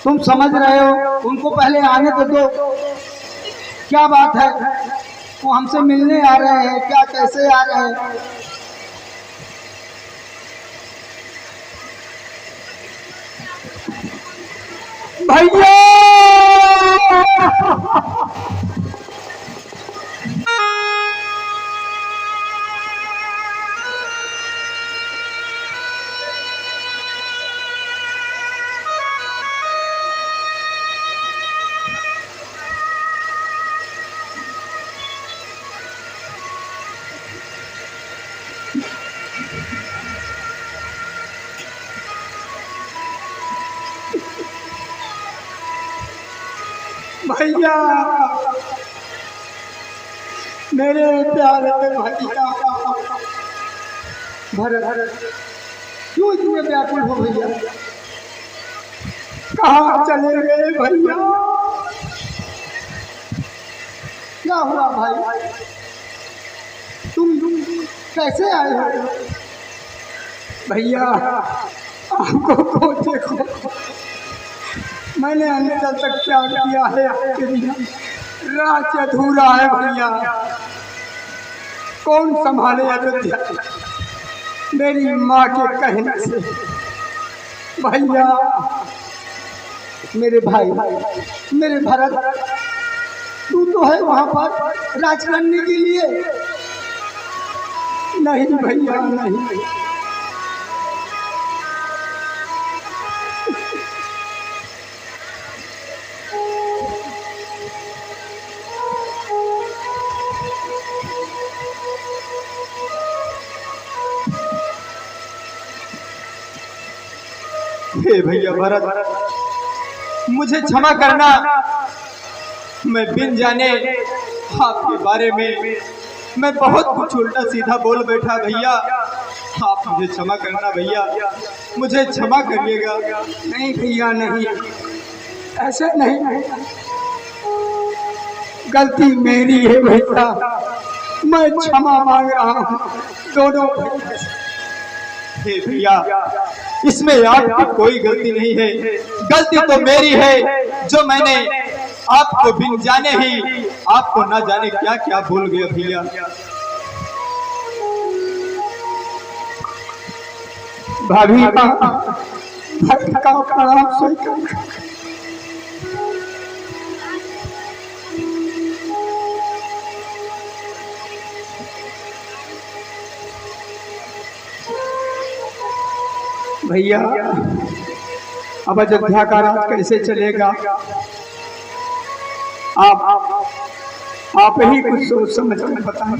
तुम समझ रहे हो, उनको पहले आने तो दो। क्या बात है, वो हमसे मिलने आ रहे हैं क्या, कैसे आ रहे हैं? भैया भैया, मेरे प्यारे भैया भरत, क्यों इतने व्याकुल हो भैया? कहाँ चले गए भैया? क्या हुआ भाई, तुम कैसे आए हो? भैया आपको को देखो, मैंने अंतर तक क्या किया है आपके बिना? राज्य अधूरा है भैया, कौन संभाले अयोध्या मेरी माँ के कहने से? भैया मेरे भाई, मेरे भरत, तू तो है वहां पर राज करने के लिए। नहीं भैया नहीं, हे भैया भरत, मुझे क्षमा करना, मैं बिन जाने आपके बारे में मैं बहुत कुछ उल्टा सीधा बोल बैठा। भैया आप मुझे क्षमा करना, भैया मुझे क्षमा करिएगा। नहीं भैया नहीं, ऐसे नहीं, गलती मेरी है भैया, मैं क्षमा मांग रहा हूँ दोनों। हे भैया इसमें आपकी कोई गलती नहीं है, गलती तो मेरी है जो मैंने आपको बिन जाने ही आपको ना जाने क्या क्या भूल गया। भैया भाभी का प्रणाम स्वीकार। भैया अब अयोध्या का राज कैसे चलेगा? आप ही कुछ सोच समझ कर बताएं।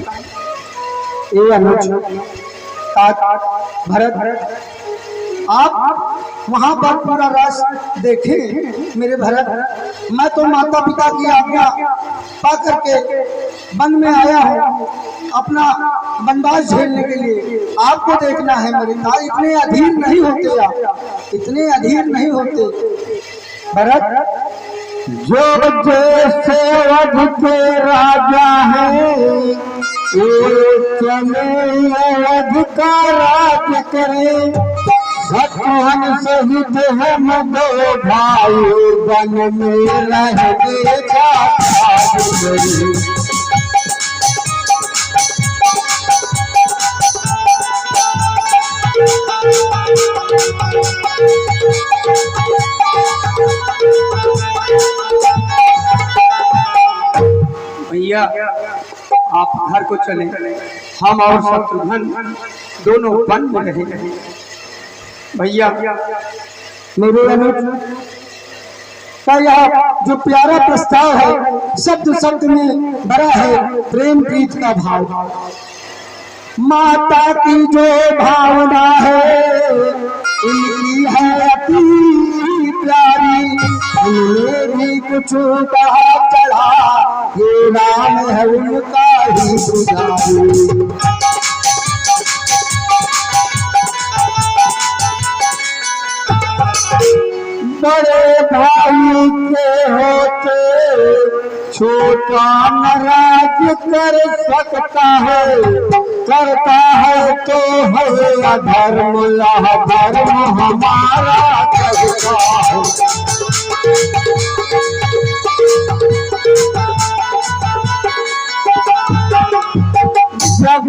ये अनुज भरत, आप वहां पर पूरा राज देखे मेरे भरत। मैं तो माता पिता की आज्ञा पा करके वन में आया हूँ अपना वनवास झेलने के लिए। आपको देखना है मेरे ताई, इतने अधीर नहीं होते आप, इतने अधीर नहीं होते भरत। जो जैसे अवध के राजा है, अवध का राज करे, शत्रुघ्न सहित हम दो भाई वन में रहने भैया आप घर को चले, हम और शत्रुघ्न दोनों वन में रहेंगे। भैया मेरे अनुज का यह जो प्यारा प्रस्ताव है, शब्द शब्द में भरा है प्रेम प्रीत का भाव। माता की जो भावना है इनकी है अति प्यारी, उनमें भी कुछ कहा चढ़ा, ये नाम है उनका ही पुजारी। बड़े भाई के होते छोटा नाराज कर सकता है, करता है तो है अधर्म, यह धर्म हमारा करता है।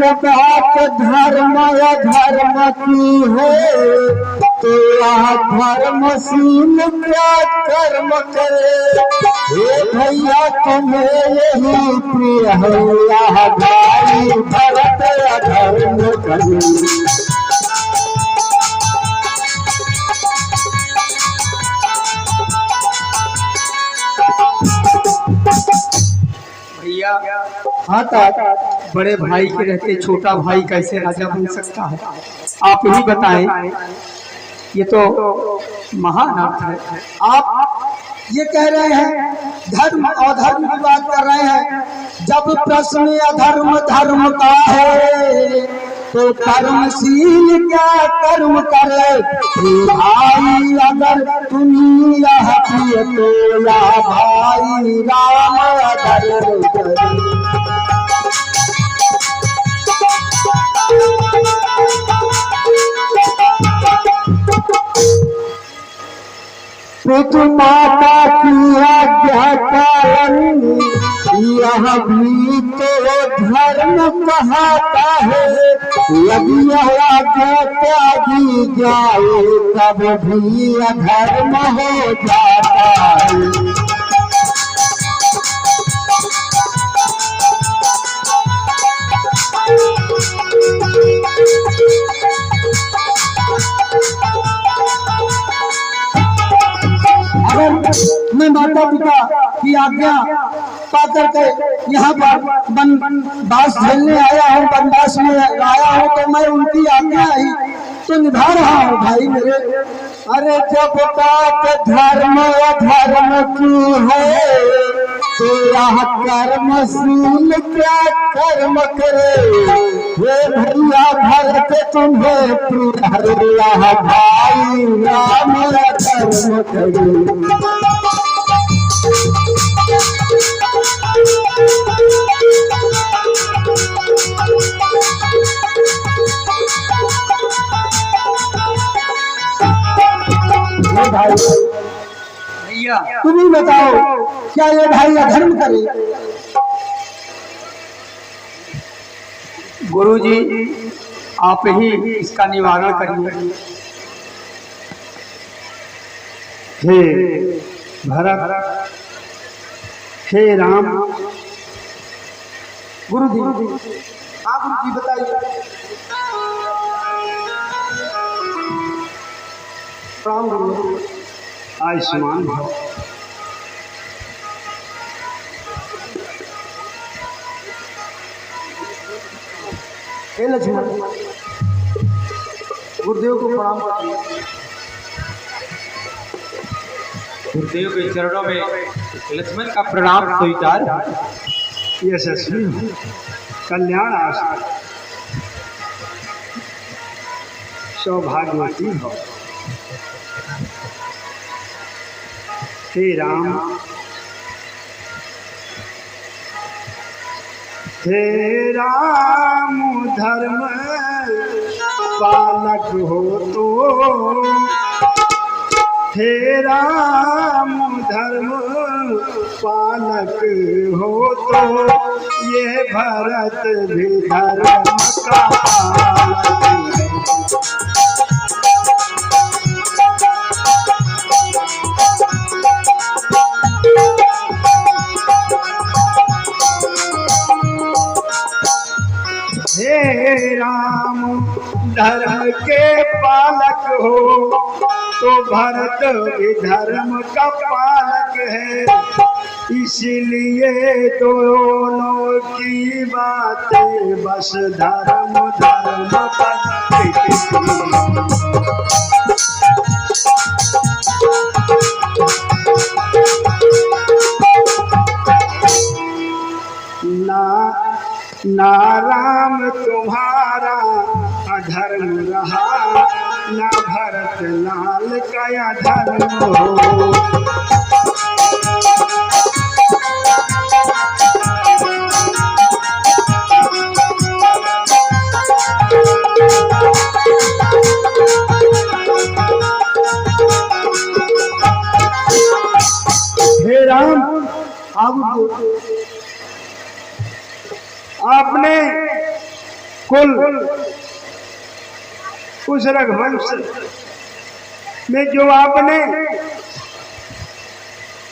बात धर्म अधर्म की है तो धर्मशील क्या कर्म करे। हे भैया तुम्हें यही प्रिय है भाई भरत अधर्म करे। भैया हाँ बड़े भाई के रहते छोटा भाई कैसे राजा बन सकता है, आप ही बताएं। ये तो महान है। आप ये कह रहे हैं धर्म अधर्म की बात कर रहे हैं। जब प्रश्न अधर्म धर्म का है तो कर्मशील क्या कर्म करे। भाई अगर तुम यह प्रिय तो या भाई राम अधर्म करे। पितु माता की आज्ञा पालन यह भी तो धर्म कहता है। यदि आज्ञा त्यागी जाए तब भी अधर्म हो जाता है। अगर मैं माता पिता की आज्ञा पा करके यहाँ पर वनवास झेलने आया हूँ, वनवास में आया हूँ तो मैं उनकी आज्ञा ही तो निभा रहा हूँ भाई मेरे। अरे जब बात धर्म अधर्म की है तो यह कर्मशील क्या कर्म करे। हे भैया भरत तुम्हें प्रिय भाई राम धर्म करे। भाई भैया तुम ही बताओ क्या ये भाई अधर्म करे। गुरुजी आप ही इसका निवारण करिए। हे भरत हे राम। गुरुजी आप गुरुजी बताइए। राम गुरु आयुष्मान भव। हे लक्ष्मण गुरुदेव को प्रणाम करते। गुरुदेव के चरणों में लक्ष्मण का प्रणाम स्वीकार। यशस्वी हो, कल्याण आशा, सौभाग्यवती हो। हे राम हे राम धर्म पालक हो तो। हे राम धर्म पालक हो तो ये भरत भी धर्म का पालक है। हे राम धर्म के पालक हो तो भरत भी धर्म का पालक है। इसलिए दोनों की बातें बस धर्म धर्म ना राम तुम्हारा अधर्म रहा ना भरत लाल का अधर्म हो। हे राम आपने कुल उस रघुवंश में जो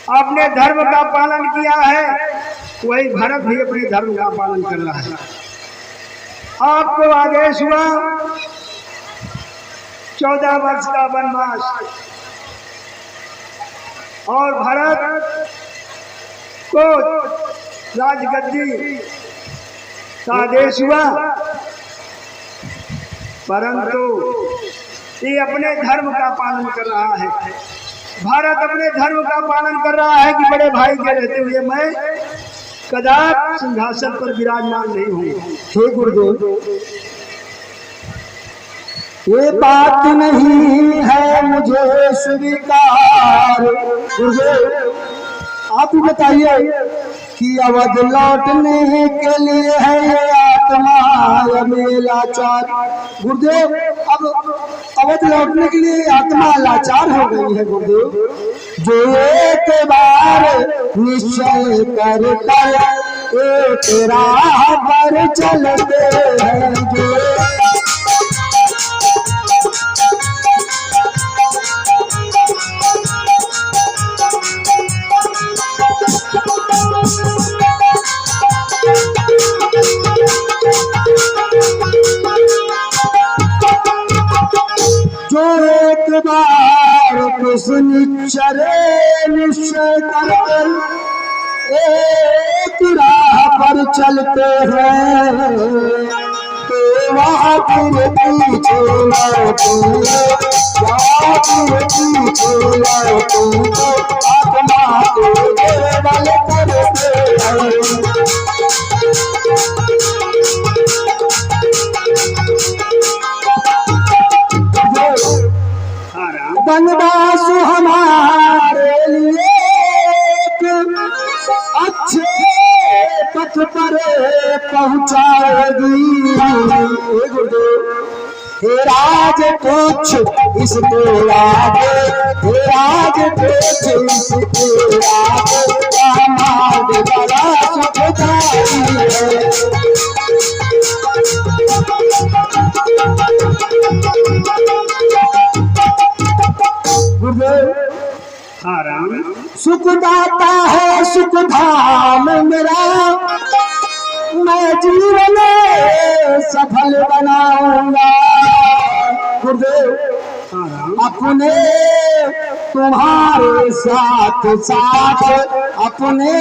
आपने धर्म का पालन किया है, वही भरत भी अपने धर्म का पालन कर रहा है। आपको आदेश हुआ 14 वर्ष का वनवास, और भरत को राजगद्दी का आदेश हुआ, परंतु ये अपने धर्म का पालन कर रहा है। भारत अपने धर्म का पालन कर रहा है कि बड़े भाई के रहते हुए मैं कदापि सिंहासन पर विराजमान नहीं हूँ। हे गुरुदेव, ये बात नहीं है मुझे स्वीकार। गुरुदेव आप ही बताइए कि अवध लौटने के लिए है ये आत्मा में लाचार। गुरुदेव अब अवध लौटने के लिए आत्मा लाचार हो गई है। गुरुदेव जो एक बार निश्चय कर एक राह पर चलते हैं, जो एक बार कुछ निश्चय कर एक राह पर चलते हैं, तो वहाँ फिर पीछे लौटेंगे, वहाँ फिर पीछे लौटेंगे, आत्मा को केवल करते हैं। वनवास हमारे लिए अच्छे पथ पर पहुँचाएगी। हे राज कुछ इसके आगे, हे राज कुछ इसके आगे, हमारे बड़ा सुखदाई है। हाँ राम, सुखदाता है सुखधाम मेरा, मैं जीवन सफल बनाऊंगा। गुरुदेव हाँ राम, अपने तुम्हारे साथ साथ, अपने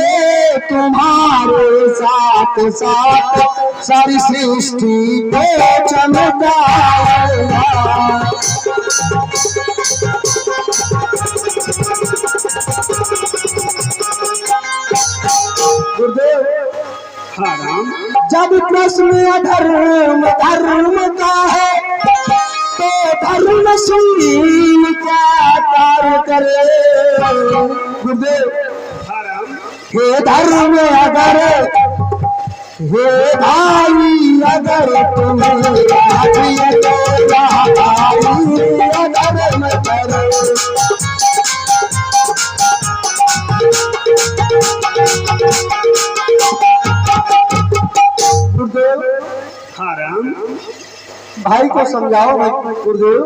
तुम्हारे साथ साथ सारी सृष्टि को चमकाऊंगा। गुरुदेव हाँ राम, जब प्रश्न अधर्म धर्म का है, तो धर्मशील क्या कार्य करे। गुरुदेव हाँ राम, हे धर्म अगर, हे भाई अगर तुम्हें राज्य तो भाई अधर्म करे। गुरुदेव हाँ राम, भाई को समझाओ भाई। गुरुदेव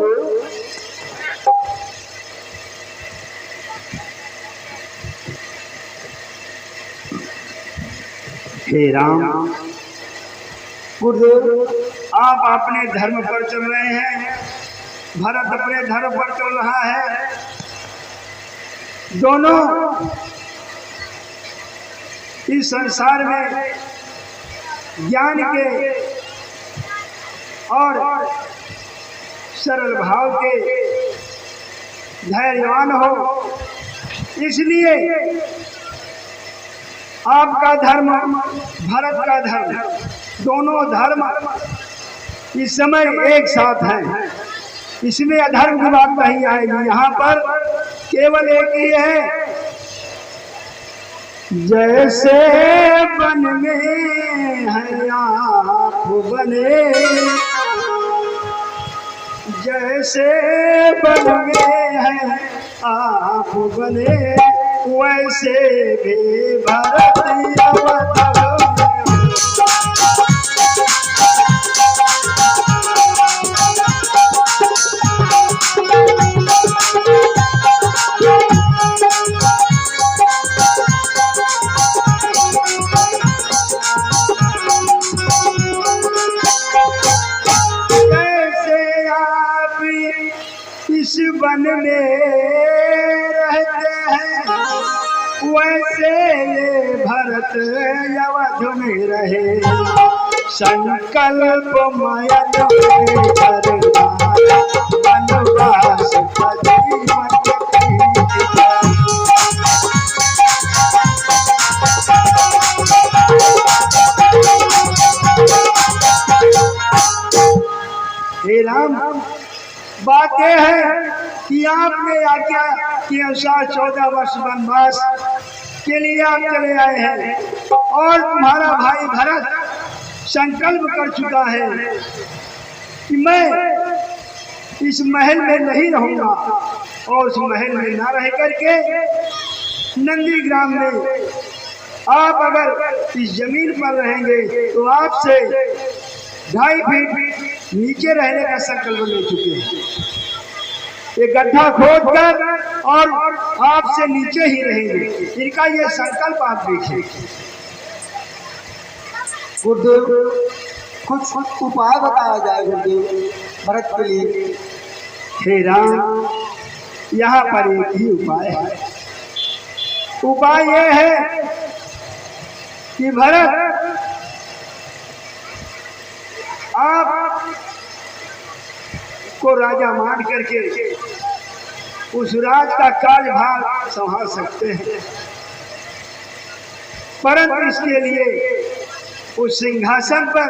हे राम, गुरुदेव आप अपने धर्म पर चल रहे हैं, भरत अपने धर्म पर चल रहा है। दोनों इस संसार में ज्ञान के और सरल भाव के धैर्यवान हो, इसलिए आपका धर्म भरत का धर्म, दोनों धर्म इस समय एक साथ हैं। इसमें अधर्म की बात नहीं आएगी। यहाँ पर केवल एक ही है, जैसे वन में है आप बने, जैसे वन में है आप बने, वैसे भी भरत अवध में। भरत अवध में रहे, संकल्प मायन में करवाया, वनवास का जीवन बीता। हे राम, बात यह है कि आपने आज्ञा के अनुसार 14 वर्ष वनवास के लिए आप चले आए हैं और तुम्हारा भाई भरत संकल्प कर चुका है कि मैं इस महल में नहीं रहूंगा और उस महल में ना रह करके नंदी ग्राम में आप अगर इस जमीन पर रहेंगे तो आपसे 2.5 फीट नीचे रहने का संकल्प ले चुके हैं। एक गड्ढा खोद कर और आपसे नीचे ही रहेंगे, इनका ये संकल्प आप देखिए। गुरुदेव, कुछ उपाय बताया जाए गुरुदेव भरत के लिए। हे राम, यहाँ पर एक ही उपाय है। उपाय यह है कि भरत, आप को राजा मान करके उस राज का कार्यभार संभाल सकते हैं, परंतु इसके लिए उस सिंहासन पर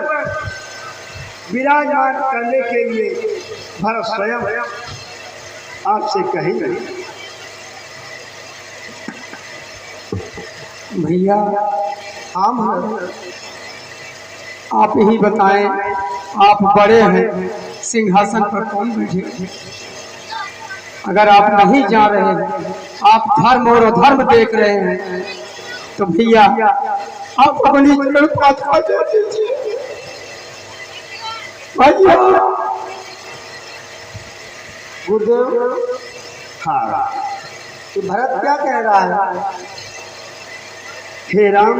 विराजमान करने के लिए भरत स्वयं आपसे कहेंगे। भैया, हम आप ही बताएं, आप बड़े हैं, सिंहासन पर कौन बैठे? अगर आप नहीं जा रहे हैं, आप धर्म और अधर्म देख रहे हैं, तो भैया आप अपनी प्रार्थना दे दीजिए। भैया गुरुदेव, हाँ, तो भरत क्या कह रहा है? हे राम,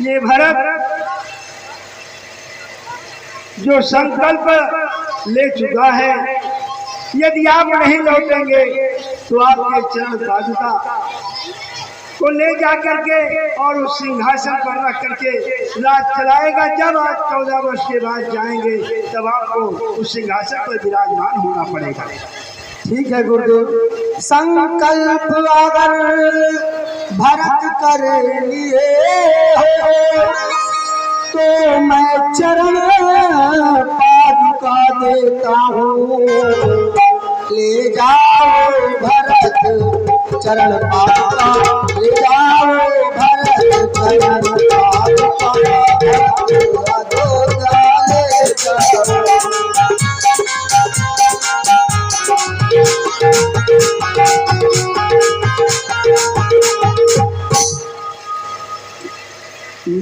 ये भरत जो संकल्प ले चुका है, यदि आप नहीं लौटेंगे तो आपके चरण पादुका को ले जा करके और उस सिंहासन पर रख करके राज चलाएगा। जब आप 14 वर्ष के बाद जाएंगे तब आपको उस सिंहासन पर विराजमान होना पड़ेगा। ठीक है गुरुदेव, संकल्प अगर भरत कर लिए हो तो मैं चरण पादुका देता हूँ। ले जाओ भरत चरण पादुका, ले जाओ भरत चरण पादुका, ले जाओ।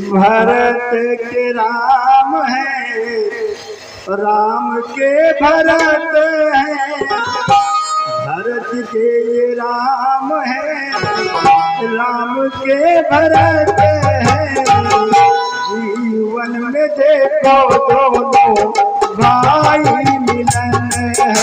भरत के राम है, राम के भरत है, भरत के ये राम है, राम के भरत है। जीवन में देखो दोनों भाई मिलन है।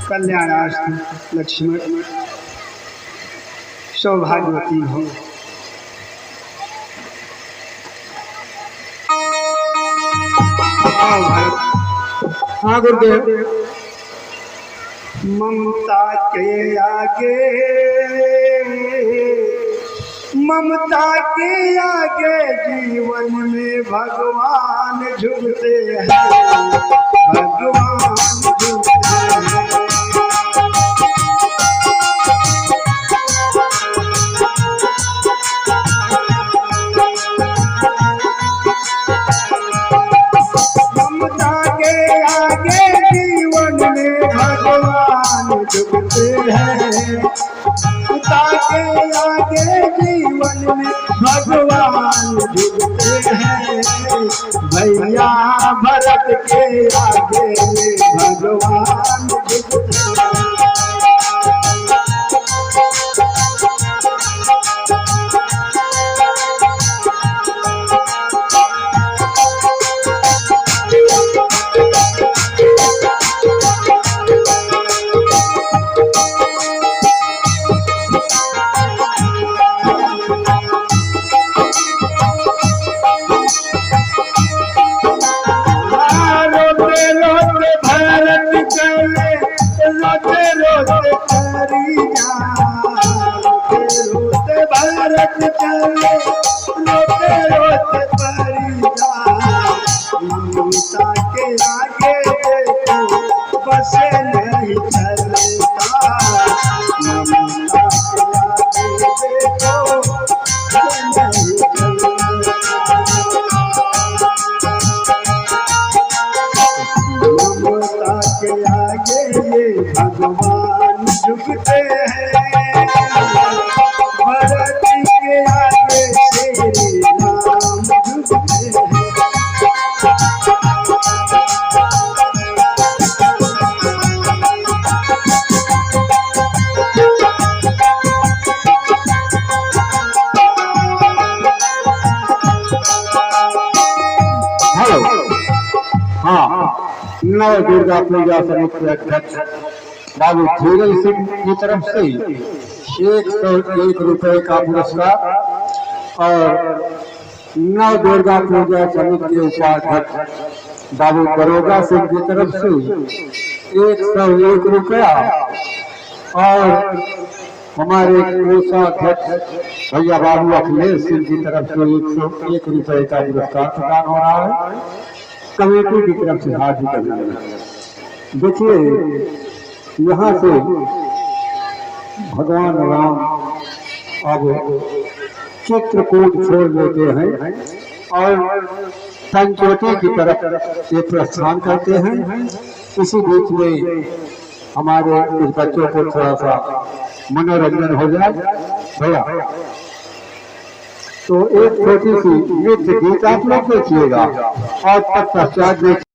कल्याणास्तु लक्ष्मण सौभाग्यवती हो। हाँ गुरुदेव। ममता के आगे, ममता के आगे जीवन में भगवान झुकते हैं, भगवान झुकते हैं। ममता के आगे जीवन में भगवान झुकते हैं, ममता के आगे जीवन में भगवान झुकते हैं। भैया भरत के आगे भगवान झुकते हैं। भारत चले रोते रोते परिजा, ममता के आगे देखो बस नहीं चलता, ममता के आगे देखो बस नहीं चलता। ममता के आगे ये भगवान झुकते हैं, भरत के आगे श्री राम झुकते हैं। हेलो। हाँ, नव दुर्गा पूजा समिति के अध्यक्ष बाबू धीरज सिंह की तरफ से 101 रुपए का पुरस्कार और नव दुर्गा पूजा समिति के उपाध्यक्ष बाबू दरोगा सिंह की तरफ से 101 रुपया और हमारे कोषाध्यक्ष भैया बाबू अखिलेश सिंह की तरफ से 101 रुपए का पुरस्कार प्रदान हो रहा है कमेटी की तरफ से। हार्दिक अभिनंदन। देखिए यहाँ से भगवान राम अब चित्रकूट छोड़ देते हैं और संचोटी की तरफ ये प्रस्थान करते हैं। इसी बीच में हमारे इस बच्चों को थोड़ा सा मनोरंजन हो जाए भैया, तो एक छोटी सी नृत्य गीत आप लोग देखिएगा और तत्पश्चात